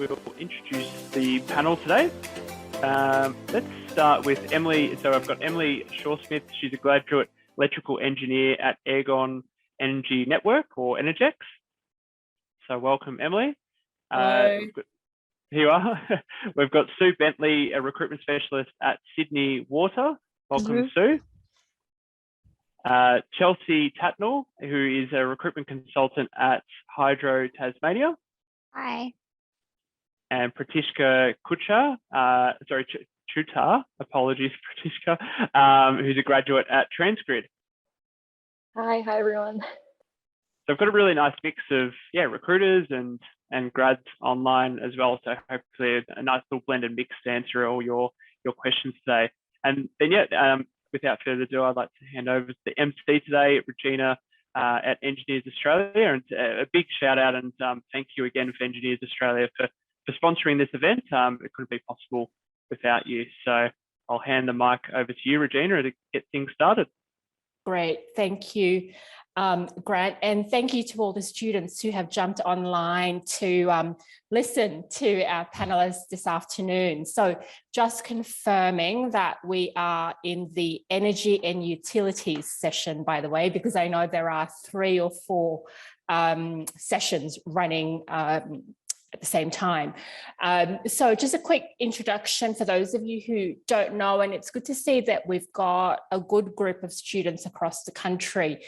we'll introduce the panel today. Let's start with Emily. So I've got Emily Shawsmith. She's a graduate electrical engineer at Ergon Energy Network, or Energex. So welcome, Emily. Hello. Here you are. We've got Sue Bentley, a recruitment specialist at Sydney Water. Welcome, Sue. Chelsea Tatnall, who is a recruitment consultant at Hydro Tasmania. Hi. And Pratishka Kuchar, Chutar, apologies, Pratishka, who's a graduate at Transgrid. Hi everyone. So I've got a really nice mix of recruiters and grads online as well. So hopefully a nice little blended mix to answer all your questions today. And then without further ado, I'd like to hand over to the MC today, Regina at Engineers Australia, and a big shout out and thank you again for Engineers Australia for sponsoring this event. It couldn't be possible without you. So I'll hand the mic over to you, Regina, to get things started. Great, thank you, Grant, and thank you to all the students who have jumped online to listen to our panelists this afternoon. So just confirming that we are in the energy and utilities session, by the way, because I know there are 3 or 4 sessions running at the same time. So just a quick introduction for those of you who don't know, and it's good to see that we've got a good group of students across the country.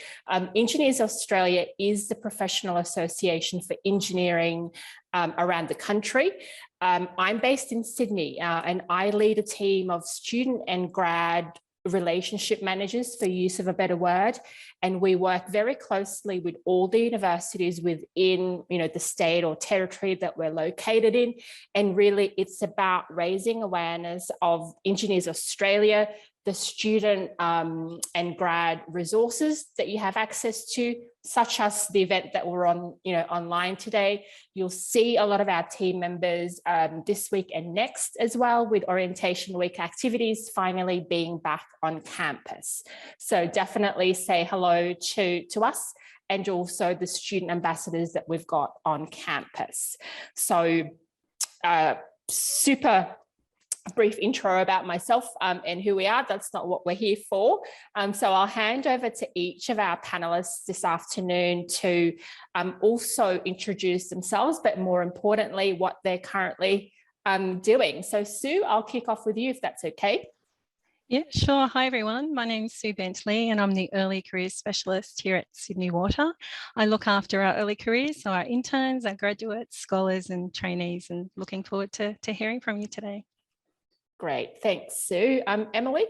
Engineers Australia is the professional association for engineering around the country. I'm based in Sydney and I lead a team of student and grad relationship managers, for use of a better word, and we work very closely with all the universities within the state or territory that we're located in. And really it's about raising awareness of Engineers Australia, the student and grad resources that you have access to, such as the event that we're on online today. You'll see a lot of our team members this week and next as well, with orientation week activities finally being back on campus. So definitely say hello to us and also the student ambassadors that we've got on campus. So super brief intro about myself and who we are. That's not what we're here for. So I'll hand over to each of our panelists this afternoon to also introduce themselves, but more importantly, what they're currently doing. So Sue, I'll kick off with you if that's okay. Yeah, sure. Hi, everyone. My name's Sue Bentley and I'm the Early Careers Specialist here at Sydney Water. I look after our early careers, so our interns, our graduates, scholars and trainees, and looking forward to hearing from you today. Great, thanks, Sue. Emily?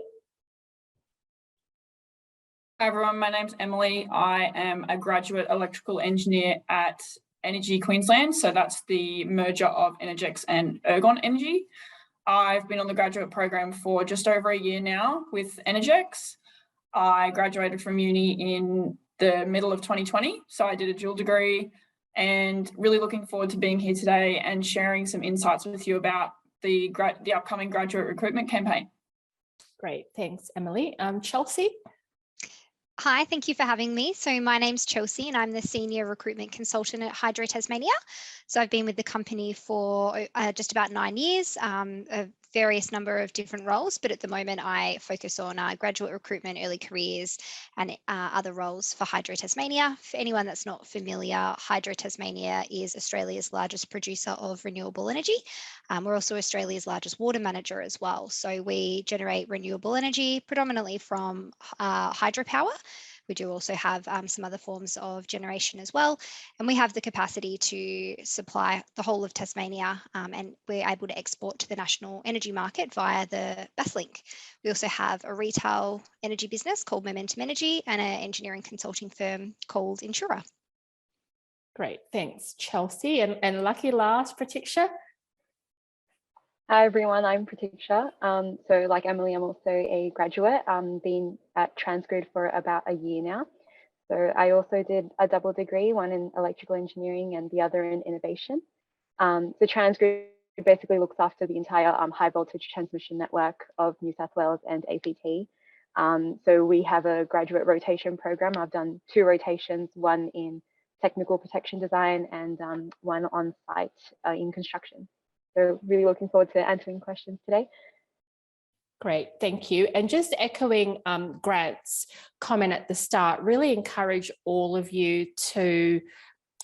Hi everyone, my name's Emily. I am a graduate electrical engineer at Energy Queensland. So that's the merger of Energex and Ergon Energy. I've been on the graduate program for just over a year now with Energex. I graduated from uni in the middle of 2020. So I did a dual degree and really looking forward to being here today and sharing some insights with you about the upcoming graduate recruitment campaign. Great, thanks, Emily. Chelsea? Hi, thank you for having me. So my name's Chelsea and I'm the Senior Recruitment Consultant at Hydro Tasmania. So I've been with the company for just about 9 years, a various number of different roles, but at the moment I focus on graduate recruitment, early careers and other roles for Hydro Tasmania. For anyone that's not familiar, Hydro Tasmania is Australia's largest producer of renewable energy. We're also Australia's largest water manager as well. So we generate renewable energy predominantly from hydropower. We do also have some other forms of generation as well. And we have the capacity to supply the whole of Tasmania and we're able to export to the national energy market via the Basslink. We also have a retail energy business called Momentum Energy and an engineering consulting firm called Insura. Great, thanks, Chelsea. And lucky last, Pratiksha. Hi everyone, I'm Pratiksha. So like Emily, I'm also a graduate. Been at Transgrid for about a year now. So I also did a double degree, one in electrical engineering and the other in innovation. So Transgrid basically looks after the entire high voltage transmission network of New South Wales and ACT. So we have a graduate rotation program. I've done 2 rotations, one in technical protection design, and one on site in construction. So really looking forward to answering questions today. Great, thank you. And just echoing Grant's comment at the start, really encourage all of you to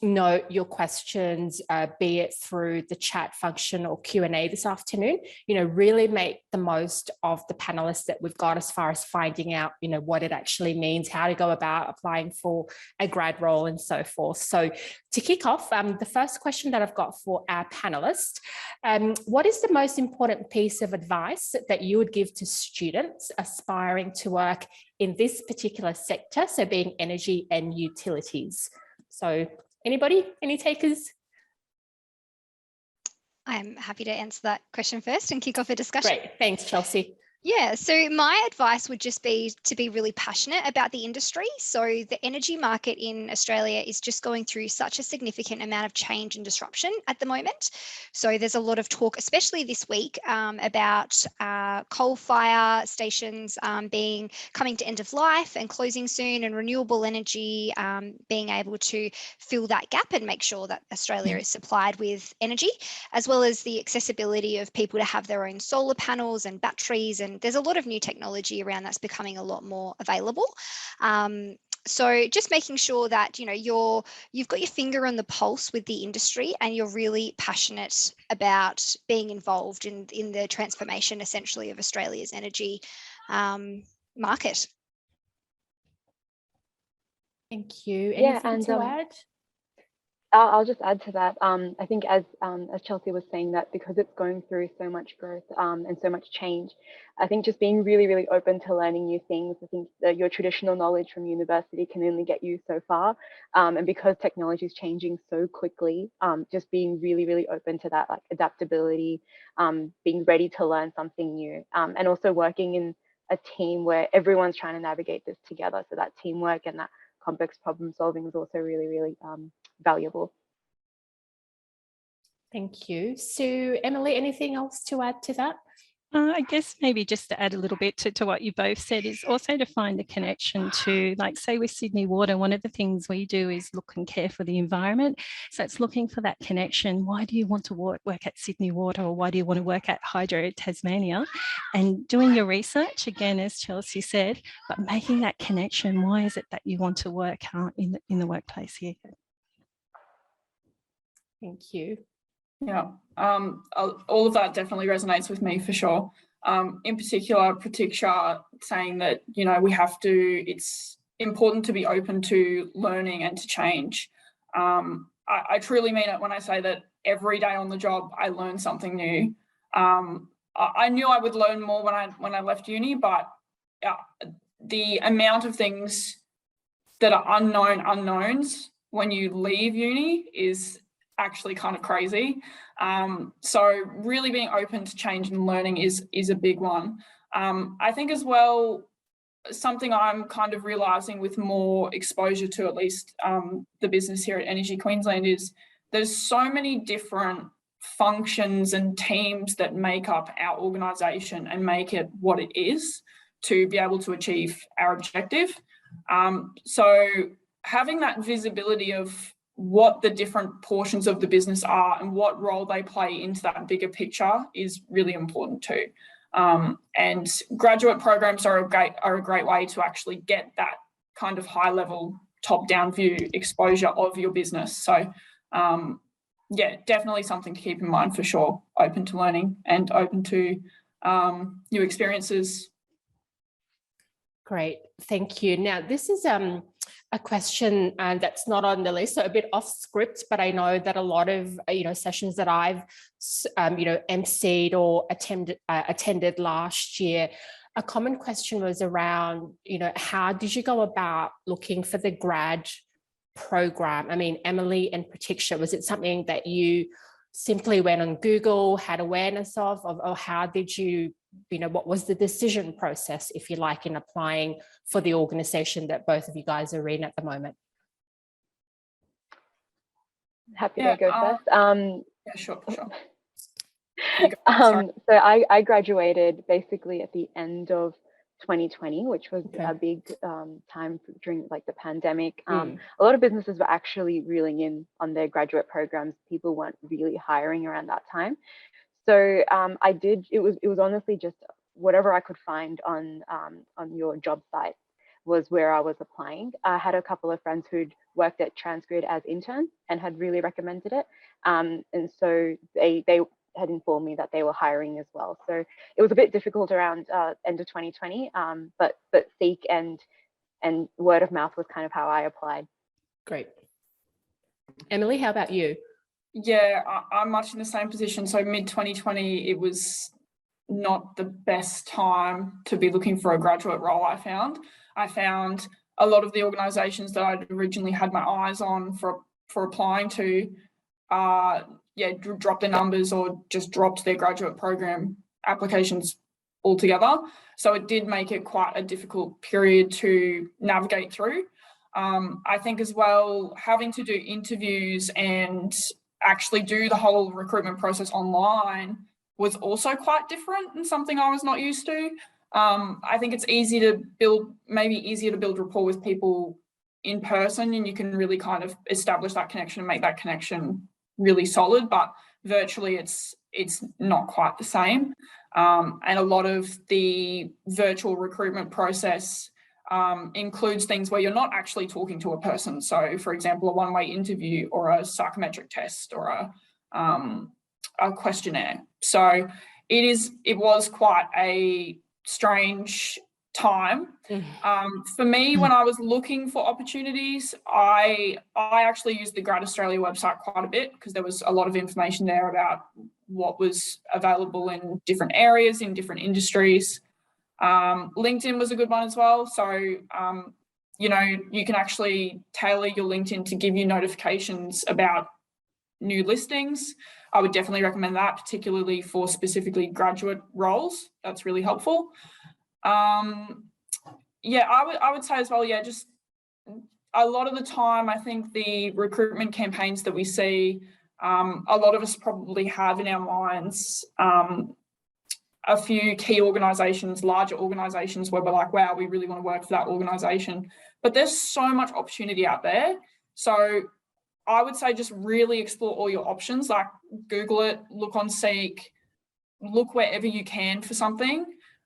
note your questions, be it through the chat function or Q&A this afternoon. Really make the most of the panelists that we've got as far as finding out, what it actually means, how to go about applying for a grad role and so forth. So to kick off, the first question that I've got for our panelists, what is the most important piece of advice that you would give to students aspiring to work in this particular sector, so being energy and utilities? So anybody, any takers? I'm happy to answer that question first and kick off a discussion. Great, thanks, Chelsea. Yeah, so my advice would just be to be really passionate about the industry. So the energy market in Australia is just going through such a significant amount of change and disruption at the moment. So there's a lot of talk, especially this week, about coal fire stations coming to end of life and closing soon, and renewable energy being able to fill that gap and make sure that Australia is supplied with energy, as well as the accessibility of people to have their own solar panels and batteries. And there's a lot of new technology around that's becoming a lot more available. So just making sure that you've got your finger on the pulse with the industry, and you're really passionate about being involved in the transformation, essentially, of Australia's energy market. Thank you. Anything to add? I'll just add to that. I think as Chelsea was saying, that because it's going through so much growth and so much change, I think just being really, really open to learning new things. I think that your traditional knowledge from university can only get you so far. And because technology is changing so quickly, just being really, really open to that, like adaptability, being ready to learn something new, and also working in a team where everyone's trying to navigate this together. So that teamwork and that complex problem solving is also really, really valuable. Thank you. Sue, Emily, anything else to add to that? I guess maybe just to add a little bit to what you both said is also to find a connection to, like, say with Sydney Water, one of the things we do is look and care for the environment. So it's looking for that connection. Why do you want to work at Sydney Water, or why do you want to work at Hydro Tasmania? And doing your research, again, as Chelsea said, but making that connection. Why is it that you want to work in the workplace here? Thank you. Yeah, all of that definitely resonates with me for sure. In particular, Pratiksha saying that, it's important to be open to learning and to change. I truly mean it when I say that every day on the job, I learn something new. I knew I would learn more when I left uni, but the amount of things that are unknowns when you leave uni is actually kind of crazy. So really being open to change and learning is a big one. I think as well, something I'm kind of realising with more exposure to at least the business here at Energy Queensland is there's so many different functions and teams that make up our organisation and make it what it is to be able to achieve our objective. So having that visibility of what the different portions of the business are and what role they play into that bigger picture is really important too. And graduate programs are a great way to actually get that kind of high level top-down view exposure of your business. So yeah, definitely something to keep in mind for sure. Open to learning and open to new experiences. Great, thank you. Now, this is a question that's not on the list, so a bit off script, but I know that a lot of sessions that I've emceed or attended last year, a common question was around how did you go about looking for the grad program? I mean, Emily and Pratiksha, was it something that you simply went on Google, had awareness of, or how did you, what was the decision process, if you like, in applying for the organisation that both of you guys are in at the moment? Happy to go first. Yeah, sure. So I graduated basically at the end of 2020, which was Okay. a big time during like the pandemic. A lot of businesses were actually reeling in on their graduate programs. People weren't really hiring around that time. So it was honestly just whatever I could find on your job site was where I was applying. I had a couple of friends who'd worked at Transgrid as interns and had really recommended it. And so they had informed me that they were hiring as well. So it was a bit difficult around end of 2020, but Seek and word of mouth was kind of how I applied. Great. Emily, how about you? Yeah, I'm much in the same position. So mid 2020, it was not the best time to be looking for a graduate role. I found a lot of the organisations that I'd originally had my eyes on for applying to, dropped their numbers or just dropped their graduate program applications altogether. So it did make it quite a difficult period to navigate through. I think as well, having to do interviews and actually do the whole recruitment process online was also quite different and something I was not used to. I think it's easier to build rapport with people in person, and you can really kind of establish that connection and make that connection really solid, but virtually it's not quite the same. And a lot of the virtual recruitment process includes things where you're not actually talking to a person. So, for example, a one-way interview or a psychometric test or a questionnaire. So it was quite a strange time. For me, when I was looking for opportunities, I actually used the Grad Australia website quite a bit because there was a lot of information there about what was available in different areas, in different industries. LinkedIn was a good one as well. So, you can actually tailor your LinkedIn to give you notifications about new listings. I would definitely recommend that, particularly for specifically graduate roles. That's really helpful. I would say as well, just a lot of the time, I think the recruitment campaigns that we see, a lot of us probably have in our minds a few key organisations, larger organisations where we're like, wow, we really want to work for that organisation. But there's so much opportunity out there. So I would say just really explore all your options, like Google it, look on Seek, look wherever you can for something.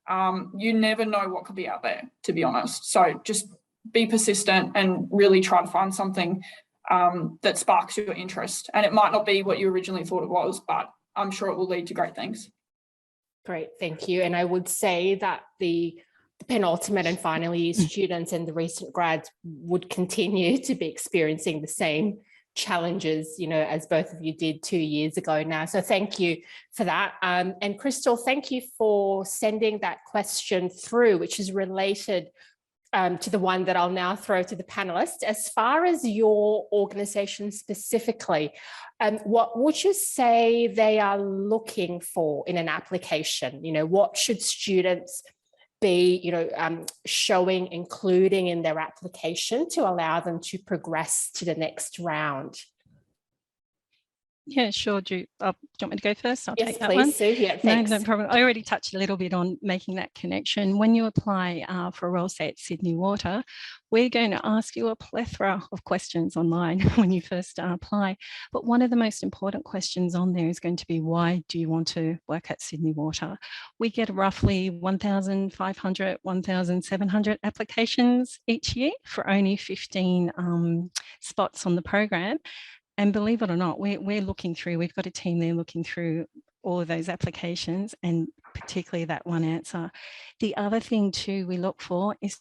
You never know what could be out there, to be honest. So just be persistent and really try to find something that sparks your interest. And it might not be what you originally thought it was, but I'm sure it will lead to great things. Great, thank you. And I would say that the penultimate and final year students and the recent grads would continue to be experiencing the same challenges, as both of you did 2 years ago now. So thank you for that. And Crystal, thank you for sending that question through, which is related to the one that I'll now throw to the panelists. As far as your organisation specifically, what would you say they are looking for in an application? What should students be, showing, including in their application to allow them to progress to the next round? Yeah, sure. Do you want me to go first? I'll yes, take that please, one. Sue. Yeah, thanks. No problem. I already touched a little bit on making that connection. When you apply for a role, say at Sydney Water, we're going to ask you a plethora of questions online when you first apply. But one of the most important questions on there is going to be, why do you want to work at Sydney Water? We get roughly 1,500, 1,700 applications each year for only 15 spots on the program. And believe it or not, we're looking through, we've got a team there looking through all of those applications and particularly that one answer. The other thing too we look for is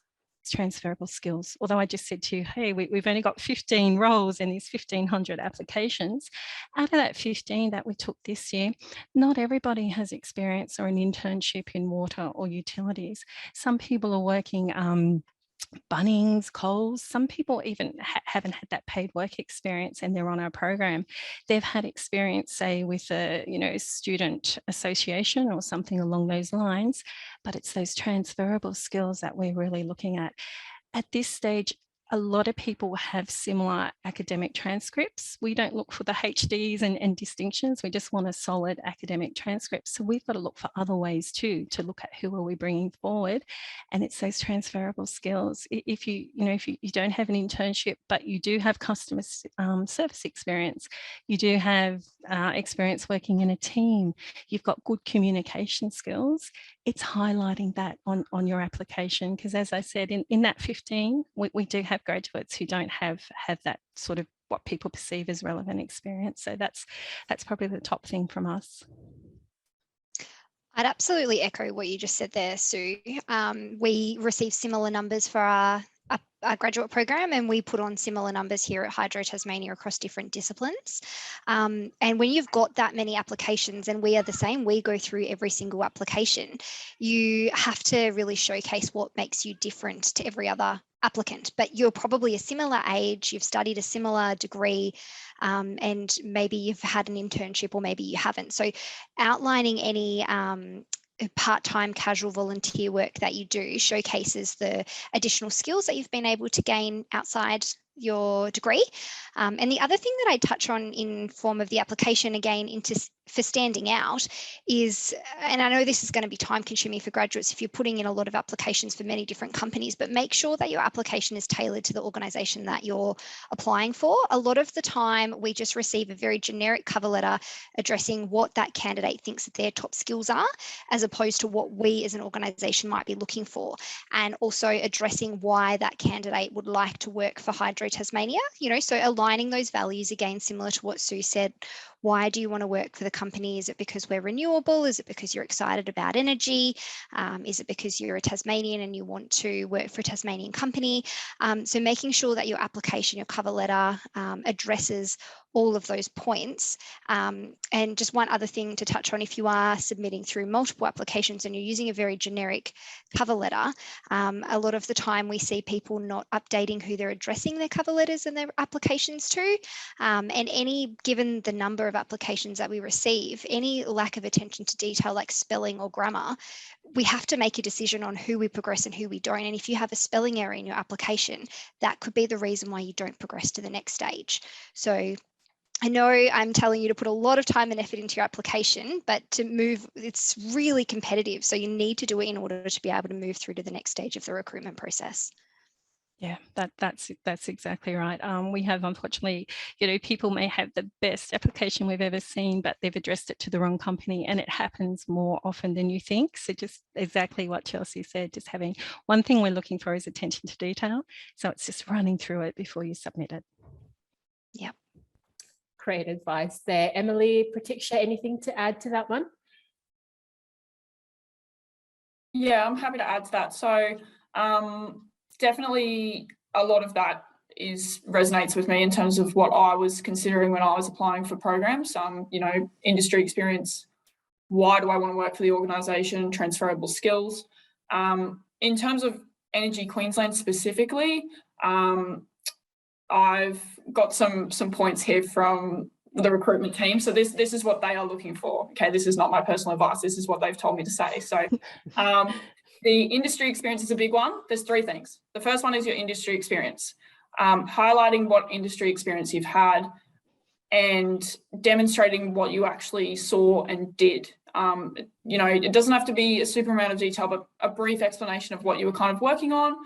transferable skills. Although I just said to you, hey, we've only got 15 roles and these 1,500 applications. Out of that 15 that we took this year, not everybody has experience or an internship in water or utilities. Some people are working Bunnings, Coles, some people even haven't had that paid work experience and they're on our program. They've had experience, say, with a student association or something along those lines, but it's those transferable skills that we're really looking at. At this stage, a lot of people have similar academic transcripts. We don't look for the HDs and distinctions. We just want a solid academic transcript. So we've got to look for other ways too, to look at who are we bringing forward. And it's those transferable skills. If you don't have an internship, but you do have customer service experience, you do have experience working in a team, you've got good communication skills, it's highlighting that on your application. Because as I said, in that 15, we do have graduates who don't have that sort of what people perceive as relevant experience. So that's probably the top thing from us. I'd absolutely echo what you just said there, Sue. We receive similar numbers for our graduate program, and we put on similar numbers here at Hydro Tasmania across different disciplines. And when you've got that many applications, and we are the same, we go through every single application, you have to really showcase what makes you different to every other applicant. But you're probably a similar age, you've studied a similar degree, and maybe you've had an internship or maybe you haven't. So outlining any part-time casual volunteer work that you do showcases the additional skills that you've been able to gain outside your degree. And the other thing that I touch on in form of the application, again, for standing out is, and I know this is going to be time consuming for graduates if you're putting in a lot of applications for many different companies, but make sure that your application is tailored to the organisation that you're applying for. A lot of the time we just receive a very generic cover letter addressing what that candidate thinks that their top skills are, as opposed to what we as an organisation might be looking for, and also addressing why that candidate would like to work for Hydro Tasmania, so aligning those values, again, similar to what Sue said. Why do you want to work for the company? Is it because we're renewable? Is it because you're excited about energy? Is it because you're a Tasmanian and you want to work for a Tasmanian company? So making sure that your application, your cover letter addresses all of those points. And just one other thing to touch on, if you are submitting through multiple applications and you're using a very generic cover letter, a lot of the time we see people not updating who they're addressing their cover letters and their applications to. And given the number of applications that we receive, any lack of attention to detail like spelling or grammar, we have to make a decision on who we progress and who we don't. And if you have a spelling error in your application, that could be the reason why you don't progress to the next stage. So I know I'm telling you to put a lot of time and effort into your application, but to move, it's really competitive. So you need to do it in order to be able to move through to the next stage of the recruitment process. Yeah, that's exactly right. We have, unfortunately, people may have the best application we've ever seen, but they've addressed it to the wrong company, and it happens more often than you think. So just exactly what Chelsea said, just having one thing we're looking for is attention to detail. So it's just running through it before you submit it. Yeah. Great advice there. Emily, Pratiksha, anything to add to that one? Yeah, I'm happy to add to that. So definitely a lot of that resonates with me in terms of what I was considering when I was applying for programs. Industry experience, why do I want to work for the organisation, transferable skills. In terms of Energy Queensland specifically, I've got some points here from the recruitment team. So this is what they are looking for. Okay, this is not my personal advice. This is what they've told me to say. So the industry experience is a big one. There's three things. The first one is your industry experience, highlighting what industry experience you've had and demonstrating what you actually saw and did. It doesn't have to be a super amount of detail, but a brief explanation of what you were kind of working on.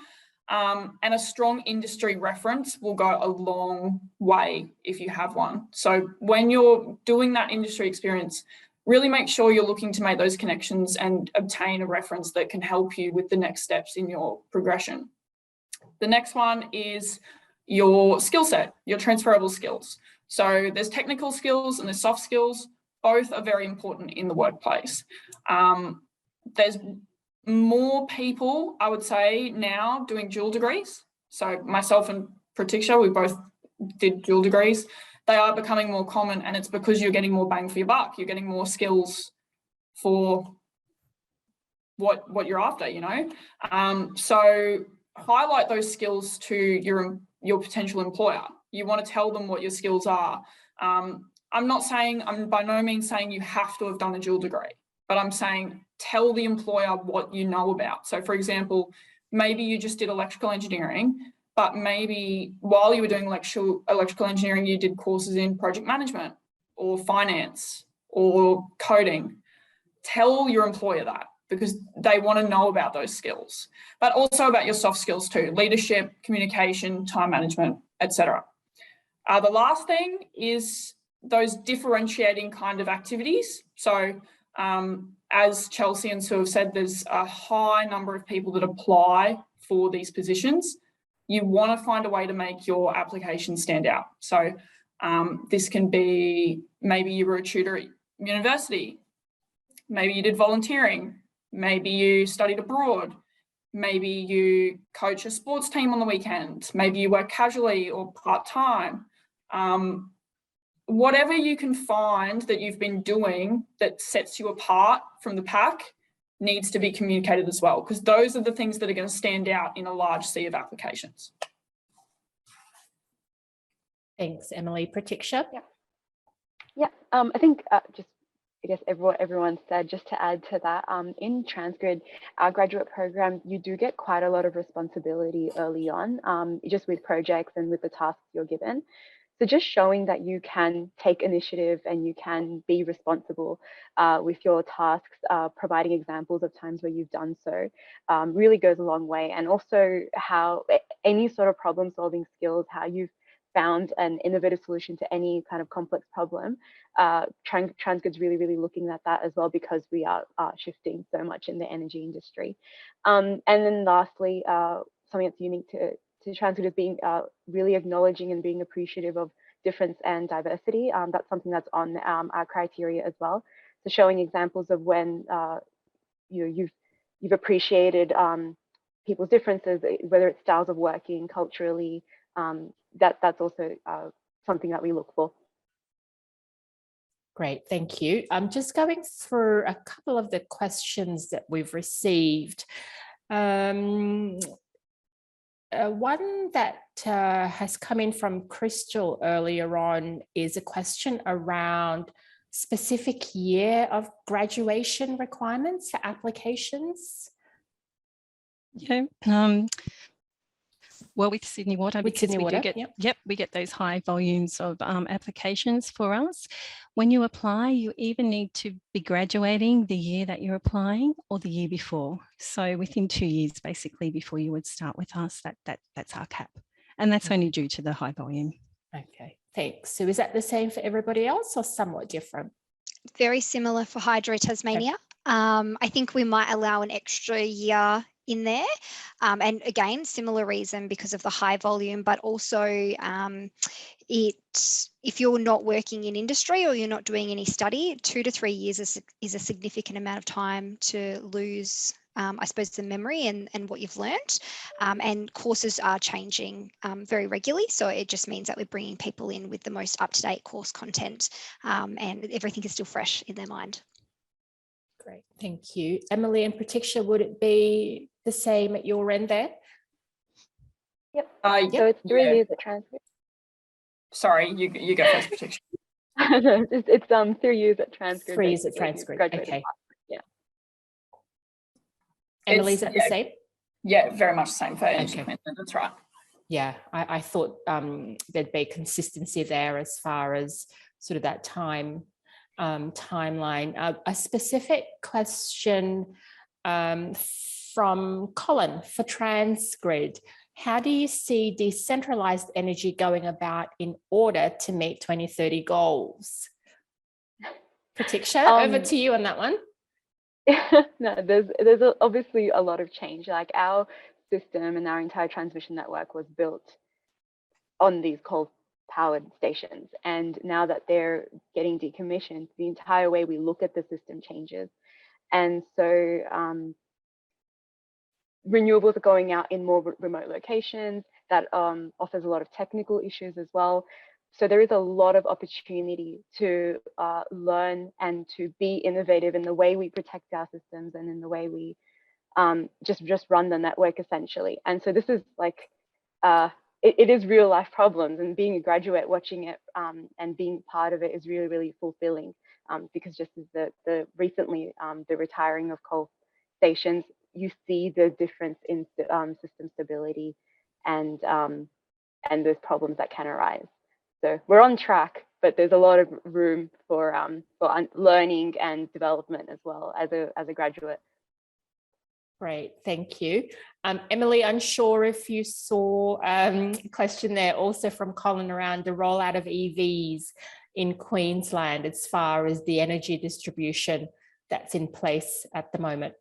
And a strong industry reference will go a long way if you have one. So when you're doing that industry experience, really make sure you're looking to make those connections and obtain a reference that can help you with the next steps in your progression. The next one is your skill set, your transferable skills. So there's technical skills and there's soft skills. Both are very important in the workplace. There's more people, I would say, now doing dual degrees. So myself and Pratiksha, we both did dual degrees. They are becoming more common, and it's because you're getting more bang for your buck. You're getting more skills for what you're after, So highlight those skills to your potential employer. You want to tell them what your skills are. I'm by no means saying you have to have done a dual degree, but I'm saying tell the employer what you know about. So for example, maybe you just did electrical engineering, but maybe while you were doing electrical engineering, you did courses in project management or finance or coding. Tell your employer that, because they want to know about those skills, but also about your soft skills too: leadership, communication, time management, etc. The last thing is those differentiating kind of activities. So as Chelsea and Sue have said, there's a high number of people that apply for these positions. You want to find a way to make your application stand out. So this can be, maybe you were a tutor at university, maybe you did volunteering, maybe you studied abroad, maybe you coach a sports team on the weekend, maybe you work casually or part-time. Whatever you can find that you've been doing that sets you apart from the pack needs to be communicated as well, because those are the things that are going to stand out in a large sea of applications. Thanks, Emily. Pratiksha? Yeah, I think I guess everyone said, just to add to that, in Transgrid, our graduate program, you do get quite a lot of responsibility early on, just with projects and with the tasks you're given. So just showing that you can take initiative and you can be responsible with your tasks, providing examples of times where you've done so, really goes a long way. And also how any sort of problem solving skills, how you've found an innovative solution to any kind of complex problem. Transgrid's really looking at that as well, because we are shifting so much in the energy industry. And then lastly, something that's unique to Transgrid is being really acknowledging and being appreciative of difference and diversity. That's something that's on our criteria as well. So showing examples of when you've appreciated people's differences, whether it's styles of working, culturally, that's also something that we look for. Great, thank you. I'm just going through a couple of the questions that we've received. One that has come in from Crystal earlier on is a question around specific year of graduation requirements for applications. Yeah. Well, with Sydney Water, because we do get, we get those high volumes of applications for us. When you apply, you either need to be graduating the year that you're applying or the year before. So within 2 years, basically, before you would start with us, that's our cap. And that's only due to the high volume. Okay, thanks. So is that the same for everybody else or somewhat different? Very similar for Hydro Tasmania. Okay. I think we might allow an extra year in there. And again, similar reason because of the high volume, but also if you're not working in industry or you're not doing any study, 2 to 3 years is a significant amount of time to lose, I suppose, the memory and what you've learned. And courses are changing very regularly. So it just means that we're bringing people in with the most up-to-date course content and everything is still fresh in their mind. Great, thank you. Emily and Pratiksha, would it be the same at your end there? Yep. So it's 3 years at Transgrid. Sorry, you go first, Pratiksha. No, it's 3 years at Transgrid. 3 years at Transgrid. Okay. Yeah. Emily, is that the same? Yeah, very much the same for Energy Queensland. That's right. Yeah, I thought there'd be consistency there as far as sort of that timeline. A specific question from Colin for Transgrid. How do you see decentralized energy going about in order to meet 2030 goals? Pratiksha, over to you on that one. No, there's obviously a lot of change. Like our system and our entire transmission network was built on these coal-powered stations, and now that they're getting decommissioned, the entire way we look at the system changes. And so renewables are going out in more remote locations. That offers a lot of technical issues as well. So there is a lot of opportunity to learn and to be innovative in the way we protect our systems and in the way we just run the network essentially. And so this is like, it is real life problems, and being a graduate watching it and being part of it is really, really fulfilling because just as the recently the retiring of coal stations, you see the difference in system stability and those problems that can arise. So we're on track, but there's a lot of room for learning and development as well as a graduate. Great, thank you. Emily, unsure if you saw a question there also from Colin around the rollout of EVs in Queensland as far as the energy distribution that's in place at the moment.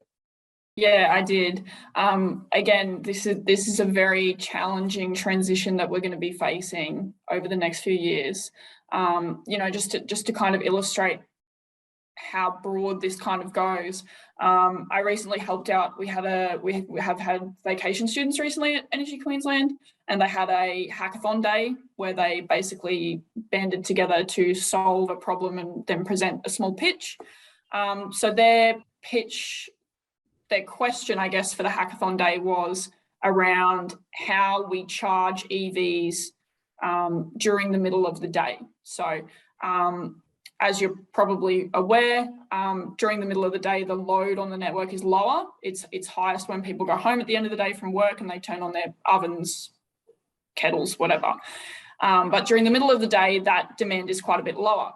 Yeah, I did. Again, this is a very challenging transition that we're going to be facing over the next few years. You know, just to kind of illustrate how broad this kind of goes. I recently helped out. We have had vacation students recently at Energy Queensland, and they had a hackathon day where they basically banded together to solve a problem and then present a small pitch. So their question, I guess, for the hackathon day was around how we charge EVs during the middle of the day. So as you're probably aware, during the middle of the day, the load on the network is lower. It's highest when people go home at the end of the day from work and they turn on their ovens, kettles, whatever. But during the middle of the day, that demand is quite a bit lower.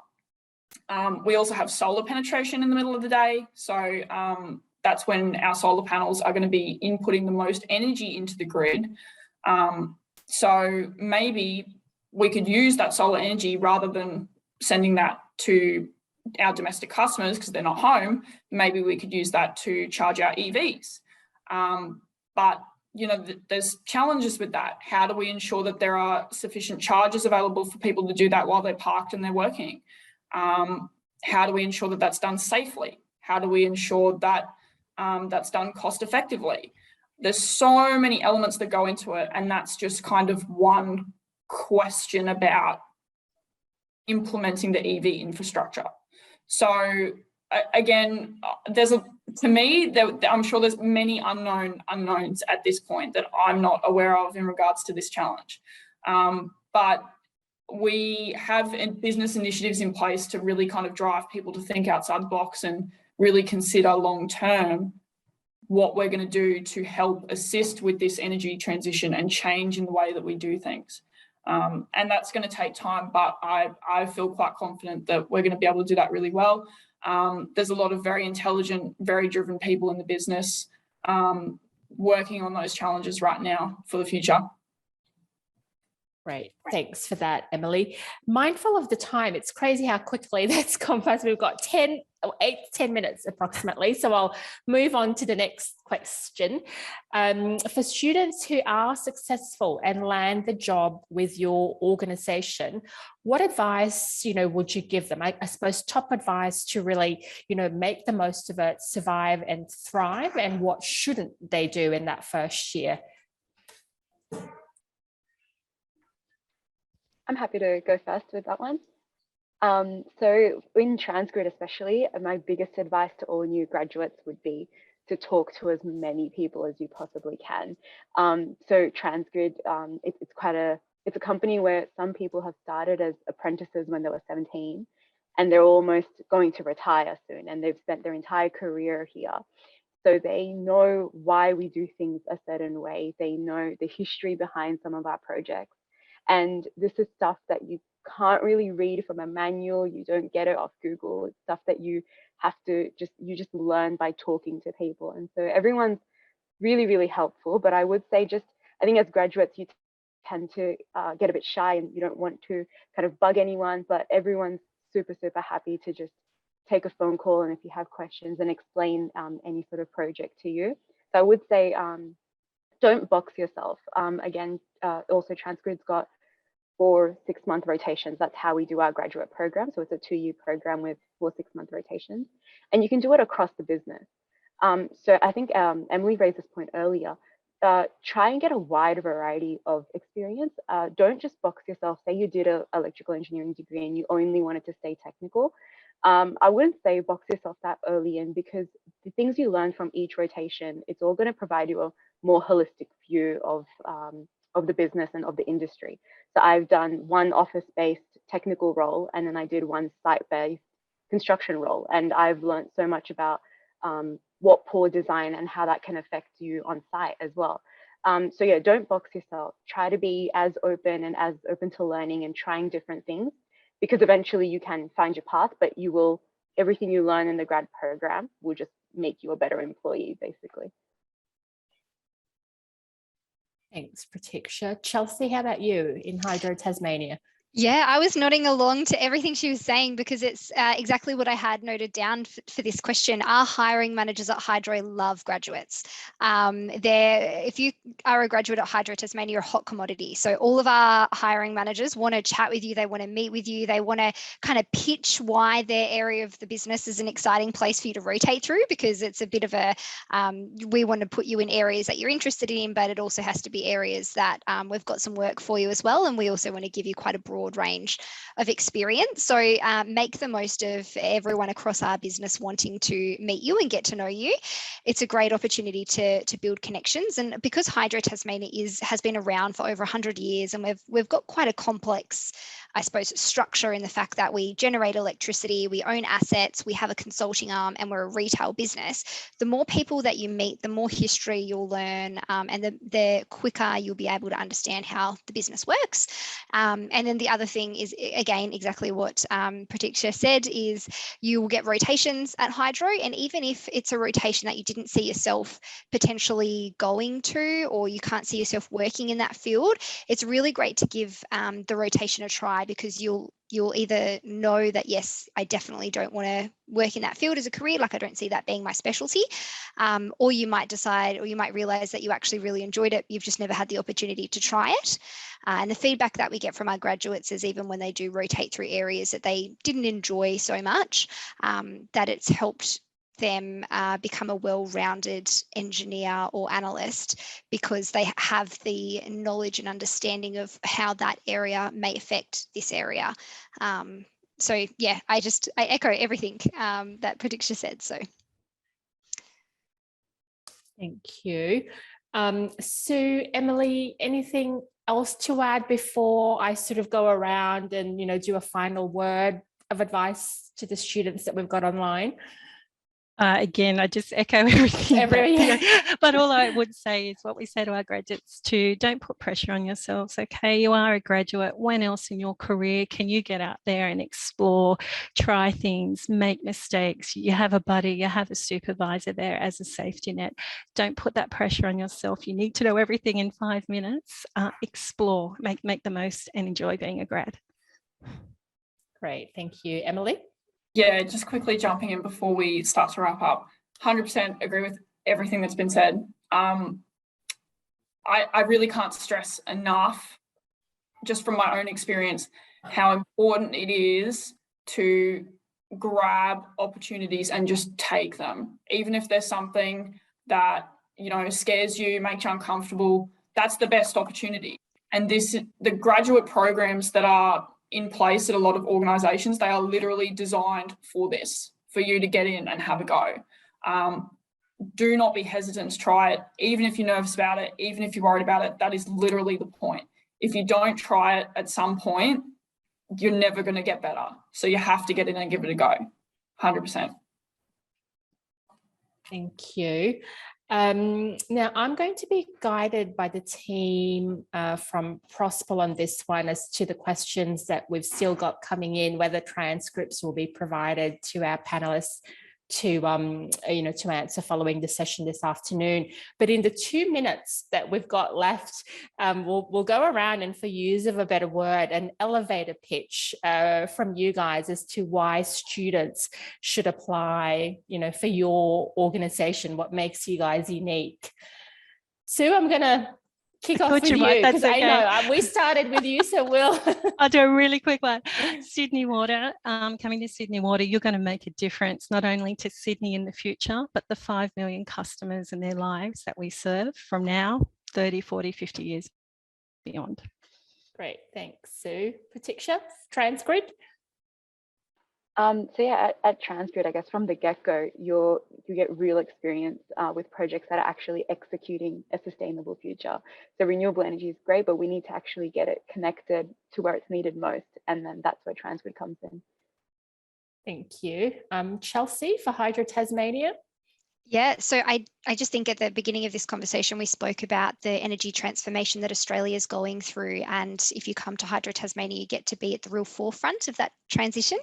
We also have solar penetration in the middle of the day. So that's when our solar panels are going to be inputting the most energy into the grid. So maybe we could use that solar energy rather than sending that to our domestic customers because they're not home. Maybe we could use that to charge our EVs. But you know, there's challenges with that. How do we ensure that there are sufficient charges available for people to do that while they're parked and they're working? How do we ensure that that's done safely? How do we ensure that that's done cost effectively? There's so many elements that go into it, and that's just kind of one question about implementing the EV infrastructure. So again, I'm sure there's many unknowns at this point that I'm not aware of in regards to this challenge. But we have business initiatives in place to really kind of drive people to think outside the box and really consider long-term what we're going to do to help assist with this energy transition and change in the way that we do things. And that's going to take time, but I feel quite confident that we're going to be able to do that really well. There's a lot of very intelligent, very driven people in the business working on those challenges right now for the future. Great, thanks for that, Emily. Mindful of the time, it's crazy how quickly that's gone past. We've got 8 to 10 minutes approximately, so I'll move on to the next question. For students who are successful and land the job with your organisation, what advice, would you give them? I suppose top advice to really, make the most of it, survive and thrive, and what shouldn't they do in that first year? I'm happy to go first with that one. So in Transgrid especially, my biggest advice to all new graduates would be to talk to as many people as you possibly can. So Transgrid, it's a company where some people have started as apprentices when they were 17 and they're almost going to retire soon, and they've spent their entire career here. So they know why we do things a certain way. They know the history behind some of our projects. And this is stuff that you can't really read from a manual. You don't get it off Google. It's stuff that you have to just learn by talking to people. And so everyone's really, really helpful. But I would say I think as graduates, you tend to get a bit shy and you don't want to kind of bug anyone, but everyone's super, super happy to just take a phone call and if you have questions and explain any sort of project to you. So I would say, don't box yourself. Again, also Transgrid's got 4 6-month rotations. That's how we do our graduate program. So it's a 2-year program with 4 6-month rotations, and you can do it across the business. So I think Emily raised this point earlier. Try and get a wide variety of experience. Don't just box yourself. Say you did an electrical engineering degree and you only wanted to stay technical. I wouldn't say box yourself that early in, because the things you learn from each rotation, it's all going to provide you a more holistic view of the business and of the industry. So I've done one office-based technical role, and then I did one site-based construction role, and I've learned so much about what poor design and how that can affect you on site as well. So yeah, don't box yourself. Try to be as open to learning and trying different things, because eventually you can find your path, but everything you learn in the grad program will just make you a better employee, basically. Thanks, Pratisha. Chelsea, how about you in Hydro Tasmania? Yeah, I was nodding along to everything she was saying because it's exactly what I had noted down for this question. Our hiring managers at Hydro love graduates. If you are a graduate at Hydro Tasmania, you're a hot commodity. So all of our hiring managers want to chat with you. They want to meet with you. They want to kind of pitch why their area of the business is an exciting place for you to rotate through, because it's a bit of a, we want to put you in areas that you're interested in, but it also has to be areas that we've got some work for you as well. And we also want to give you quite a broad range of experience. So make the most of everyone across our business wanting to meet you and get to know you. It's a great opportunity to build connections. And because Hydro Tasmania has been around for over 100 years, and we've got quite a complex, I suppose, structure in the fact that we generate electricity, we own assets, we have a consulting arm, and we're a retail business. The more people that you meet, the more history you'll learn, and the quicker you'll be able to understand how the business works. And then the other thing is, again, exactly what Pratisha said, is you will get rotations at Hydro. And even if it's a rotation that you didn't see yourself potentially going to, or you can't see yourself working in that field, it's really great to give the rotation a try, because you'll either know that, yes, I definitely don't want to work in that field as a career, like I don't see that being my specialty, or you might decide, or you might realize that you actually really enjoyed it, you've just never had the opportunity to try it. And the feedback that we get from our graduates is, even when they do rotate through areas that they didn't enjoy so much, that it's helped them become a well-rounded engineer or analyst, because they have the knowledge and understanding of how that area may affect this area. So yeah, I echo everything that Pratisha said. So Thank you. Sue, Emily, anything else to add before I sort of go around and, do a final word of advice to the students that we've got online? Again, I just echo everything. But all I would say is what we say to our graduates too: don't put pressure on yourselves. Okay, you are a graduate. When else in your career can you get out there and explore, try things, make mistakes? You have a buddy, you have a supervisor there as a safety net. Don't put that pressure on yourself. You need to know everything in 5 minutes. Explore, make the most, and enjoy being a grad. Great, thank you. Emily? Yeah, just quickly jumping in before we start to wrap up. 100% agree with everything that's been said. I really can't stress enough, just from my own experience, how important it is to grab opportunities and just take them. Even if there's something that, scares you, makes you uncomfortable, that's the best opportunity. And the graduate programs that are in place at a lot of organisations, they are literally designed for this, for you to get in and have a go. Do not be hesitant to try it, even if you're nervous about it, even if you're worried about it. That is literally the point. If you don't try it at some point, you're never going to get better. So you have to get in and give it a go, 100%. Thank you. Now, I'm going to be guided by the team from Prospel on this one as to the questions that we've still got coming in, whether transcripts will be provided to our panelists to answer following the session this afternoon. But in the 2 minutes that we've got left, we'll go around and, for use of a better word, an elevator pitch from you guys as to why students should apply, for your organization, what makes you guys unique. Sue, I'm going to kick off with you, because I know we started with you, so we'll... I'll do a really quick one. Sydney Water, coming to Sydney Water, you're going to make a difference not only to Sydney in the future, but the 5 million customers and their lives that we serve from now, 30, 40, 50 years beyond. Great, thanks, Sue. Pratisha, Transgrid? So yeah, at Transgrid, I guess from the get-go, you get real experience with projects that are actually executing a sustainable future. So renewable energy is great, but we need to actually get it connected to where it's needed most, and then that's where Transgrid comes in. Thank you. Chelsea, for Hydro Tasmania? Yeah, so I just think at the beginning of this conversation, we spoke about the energy transformation that Australia is going through. And if you come to Hydro Tasmania, you get to be at the real forefront of that transition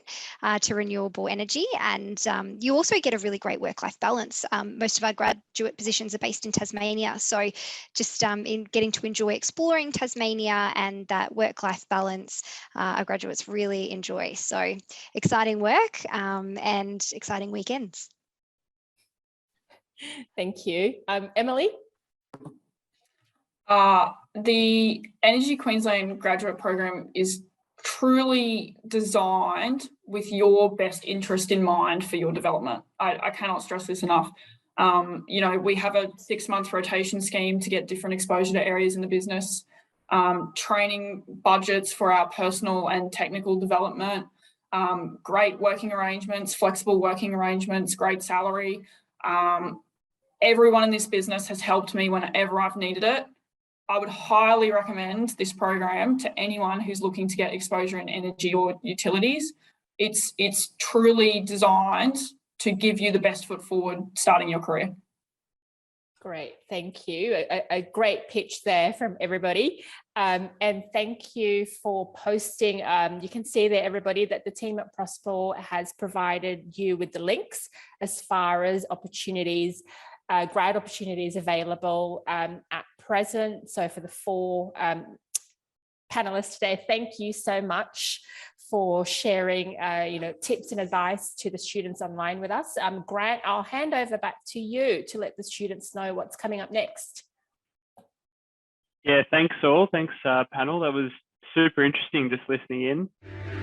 to renewable energy. And you also get a really great work-life balance. Most of our graduate positions are based in Tasmania. So just in getting to enjoy exploring Tasmania and that work-life balance, our graduates really enjoy. So exciting work and exciting weekends. Thank you. Emily? The Energy Queensland graduate program is truly designed with your best interest in mind for your development. I cannot stress this enough. You know, we have a 6-month rotation scheme to get different exposure to areas in the business, training budgets for our personal and technical development, great working arrangements, flexible working arrangements, great salary. Everyone in this business has helped me whenever I've needed it. I would highly recommend this program to anyone who's looking to get exposure in energy or utilities. It's truly designed to give you the best foot forward starting your career. Great, thank you. A great pitch there from everybody. And thank you for posting. You can see there, everybody, that the team at Prosper has provided you with the links as far as opportunities, grad opportunities available at present. So for the 4 panelists today, thank you so much for sharing tips and advice to the students online with us. Grant, I'll hand over back to you to let the students know what's coming up next. Yeah, thanks all. Thanks panel. That was super interesting just listening in.